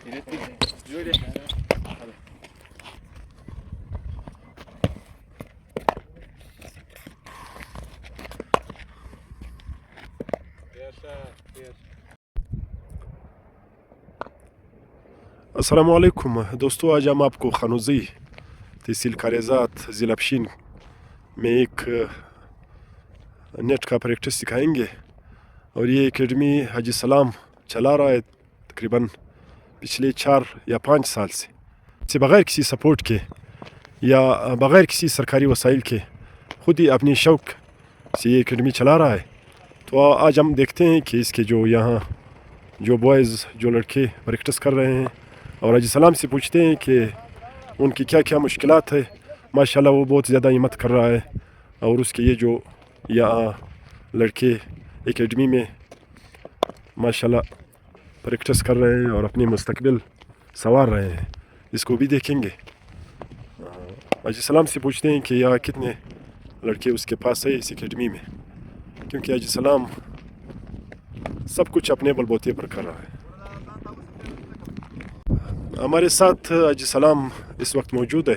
السلام علیکم دوستوں، آج ہم آپ کو خانوزی تحصیل کاریزات ضلع پشین میں ایک نیٹ کا پریکٹس سکھائیں گے. اور یہ اکیڈمی حاجی سلام چلا رہا ہے تقریباً پچھلے 4 یا 5 سال سے بغیر کسی سپورٹ کے یا بغیر کسی سرکاری وسائل کے خود ہی اپنی شوق سے یہ اکیڈمی چلا رہا ہے. تو آج ہم دیکھتے ہیں کہ اس کے جو یہاں جو بوائز جو لڑکے پریکٹس کر رہے ہیں اور حاجی سلام سے پوچھتے ہیں کہ ان کی کیا کیا مشکلات ہے. ماشاءاللہ وہ بہت زیادہ ہمت کر رہا ہے اور اس کے یہ جو یہاں لڑکے اکیڈمی میں ماشاءاللہ پریکٹس کر رہے ہیں اور اپنی مستقبل سنوار رہے ہیں، اس کو بھی دیکھیں گے. حاجی سلام سے پوچھتے ہیں کہ یہاں کتنے لڑکے اس کے پاس ہے اس اکیڈمی میں، کیونکہ حاجی سلام سب کچھ اپنے بل بوتے پر کر رہا ہے. ہمارے ساتھ حاجی سلام اس وقت موجود ہے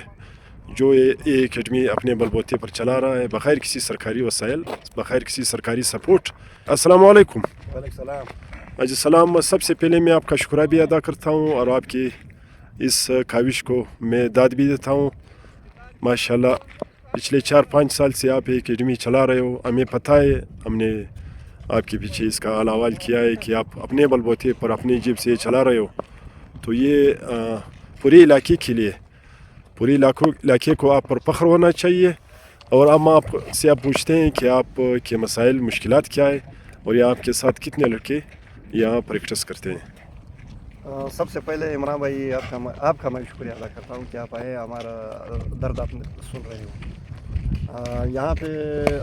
جو یہ اکیڈمی اپنے بل بوتے پر چلا رہا ہے بغیر کسی سرکاری وسائل، بغیر کسی سرکاری سپورٹ. السلام علیکم. وعلیکم السلام. حاجی سلام، سب سے پہلے میں آپ کا شکریہ بھی ادا کرتا ہوں اور آپ کی اس کاوش کو میں داد بھی دیتا ہوں. ماشاءاللہ پچھلے 4-5 سال سے آپ اکیڈمی چلا رہے ہو، ہمیں پتہ ہے، ہم نے آپ کے پیچھے اس کا احوال کیا ہے کہ آپ اپنے بل بوتے پر اپنی جیب سے چلا رہے ہو. تو یہ پورے علاقے کے لیے، پورے علاقے کو آپ پر فخر ہونا چاہیے. اور ہم آپ سے آپ پوچھتے ہیں کہ آپ کے مسائل مشکلات کیا ہے اور یہ آپ کے ساتھ کتنے لڑکے یہاں پریکٹس کرتے ہیں. سب سے پہلے عمران بھائی آپ کا میں شکریہ ادا کرتا ہوں کہ آپ آئے، ہمارا درد آپ سن رہے ہو. یہاں پہ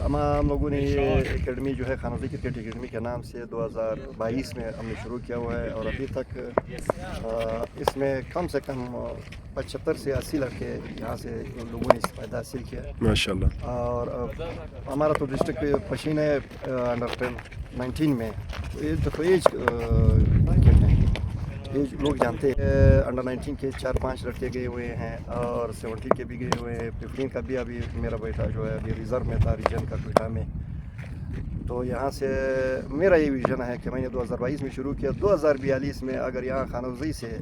ہم لوگوں نے یہ اکیڈمی جو ہے خانوزی کرکٹ اکیڈمی کے نام سے 2022 میں ہم نے شروع کیا ہوا ہے اور ابھی تک اس میں کم سے کم 75 سے 80 لڑکے یہاں سے لوگوں نے استفادہ حاصل کیا ماشاءاللہ. اور ہمارا تو ڈسٹرکٹ پشین ہے انڈر 19 میں. دیکھو ایج کرکٹ ہے، ایج لوگ جانتے ہیں. انڈر 19 کے 4-5 لڑکے گئے ہوئے ہیں اور 70 کے بھی گئے ہوئے ہیں. 15 کا بھی ابھی میرا بیٹا جو ہے ابھی ریزرو میں تھا ریجن کا کوئٹہ میں. تو یہاں سے میرا یہ ویژن ہے کہ میں نے 2022 میں شروع کیا. 2042 میں اگر یہاں خانوزی سے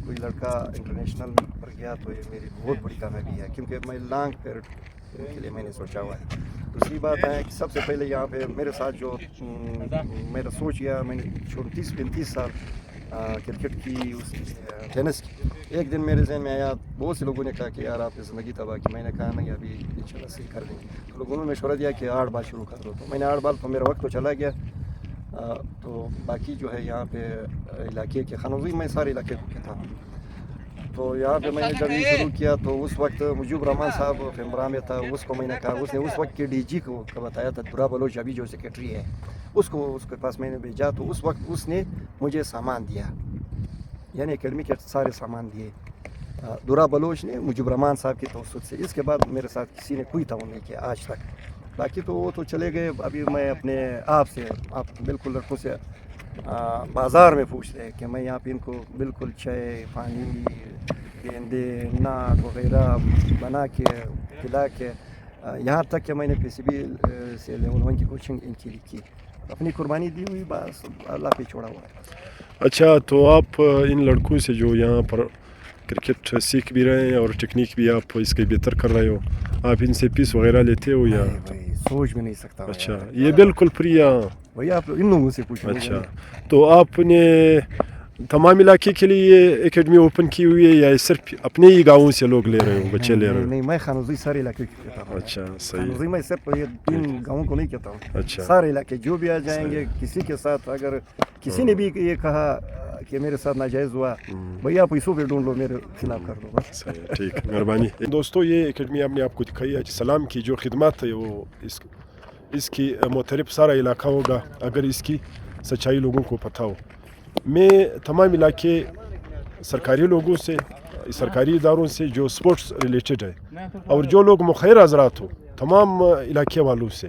کوئی لڑکا انٹرنیشنل پر گیا تو یہ میری بہت بڑی کامیابی ہے، کیونکہ میں لانگ پیریڈ کے لیے میں نے سوچا ہوا ہے. دوسری بات ہے کہ سب سے پہلے یہاں پہ میرے ساتھ جو میرا سوچ گیا، میں نے 34-35 سال کرکٹ کی، ٹینس کی. ایک دن میرے ذہن میں آیا، بہت سے لوگوں نے کہا کہ یار آپ نے زندگی تباہ کی. میں نے کہا نہیں، ابھی انشاءاللہ صحیح کر دیں گے. تو لوگوں نے مشورہ دیا کہ 8 بال شروع کر دو. تو میں نے 8 بال، تو میرا وقت تو چلا گیا. تو باقی جو ہے یہاں پہ علاقے کے خانوزی میں سارے علاقے کو کہتا ہوں. تو یہاں پہ میں نے جب یہ شروع کیا تو اس وقت مجیب الرحمان صاحب فمبرا میں تھا. اس کو میں نے کہا، اس نے اس وقت کے ڈی جی کو بتایا تھا، درا بلوچ ابھی جو سیکرٹری ہے، اس کے پاس میں نے بھیجا. تو اس وقت اس نے مجھے سامان دیا، یعنی اکیڈمی کے سارے سامان دیے درا بلوچ نے مجیب الرحمان صاحب کی توسط سے. اس کے بعد میرے ساتھ کسی نے کوئی تعاون نہیں کیا آج تک. باقی تو وہ تو چلے گئے. ابھی میں اپنے آپ سے، آپ بالکل لڑکوں سے بازار میں پوچھ رہے کہ میں یہاں پہ ان کو بالکل چائے، پانی، گیندے، ناک وغیرہ بنا کے کھلا کے، یہاں تک کہ میں نے PCB سے لیول 1 کی کوچنگ ان کی کی. اپنی قربانی دی ہوئی، بس اللہ پہ چھوڑا ہوا ہے. اچھا، تو آپ ان لڑکوں سے جو یہاں پر کرکٹ سیکھ بھی رہے ہیں اور ٹیکنیک بھی آپ اس کے بہتر کر رہے ہو، آپ ان سے فیس وغیرہ لیتے ہو یا؟ سوچ بھی نہیں سکتا. اچھا، یہ بالکل فری ہے بھائی، آپ ان لوگوں سے پوچھیں. اچھا، تو آپ نے تمام علاقے کے لیے یہ اکیڈمی اوپن کی ہوئی ہے یا صرف اپنے ہی گاؤں سے لوگ لے رہے ہو، بچے لے رہے ہو؟ نہیں، میں خانوزی سارے علاقے کی کہتا ہوں. اچھا، صحیح. خانوزی میں صرف یہ 3 گاؤں کو نہیں کہتا ہوں. اچھا، سارے علاقے جو بھی آ جائیں گے. کسی کے ساتھ اگر کسی نے بھی یہ کہا کہ میرے ساتھ ناجائز ہوا، بھیا پیسوں پہ ڈھونڈ لو، میرے خلاف کر دو. صحیح، ٹھیک، مہربانی. دوستو، یہ اکیڈمی ہم نے آپ کو دکھائی. حاجی سلام کی جو خدمات ہے وہ اس کی معترف سارا علاقہ ہوگا اگر اس کی سچائی لوگوں کو پتہ ہو. میں تمام علاقے سرکاری لوگوں سے، سرکاری اداروں سے جو سپورٹس ریلیٹڈ ہے اور جو لوگ مخیر حضرات ہو، تمام علاقے والوں سے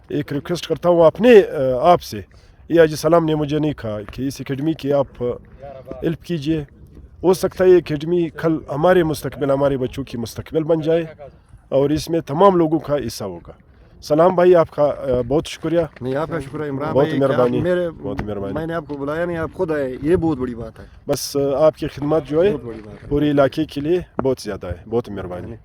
ایک ریکویسٹ کرتا ہوں اپنے آپ سے. یہ حاجی سلام نے مجھے نہیں کہا کہ اس اکیڈمی کی آپ ہیلپ کیجئے ہو سکتا ہے یہ اکیڈمی کل ہمارے مستقبل ہمارے بچوں کی مستقبل بن جائے اور اس میں تمام لوگوں کا حصہ ہوگا. سلام بھائی آپ کا بہت شکریہ. نہیں آپ کا شکر ہے عمران بہت بھائی, مہربانی, بہت مہربانی. میں نے آپ کو بلایا نہیں, آپ خود آئے, یہ بہت بڑی بات ہے. بس آپ کی خدمات جو ہے بہت بڑی بات ہے. پورے علاقے کے لیے بہت زیادہ ہے. بہت مہربانی.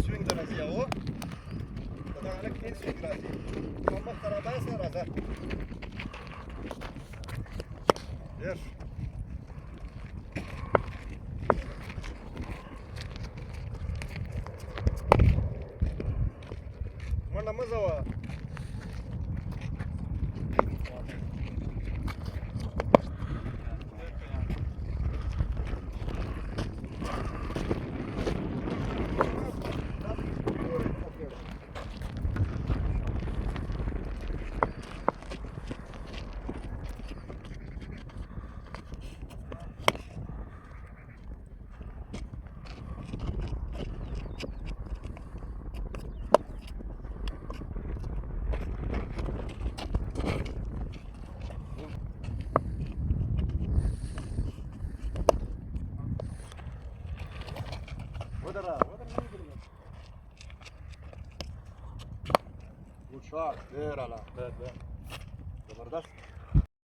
Swing da razi o. Da alek nie swing razi. Amma karabas na raza. Wiesz. Mana mızava. Good shot. There, Allah. Zebardast.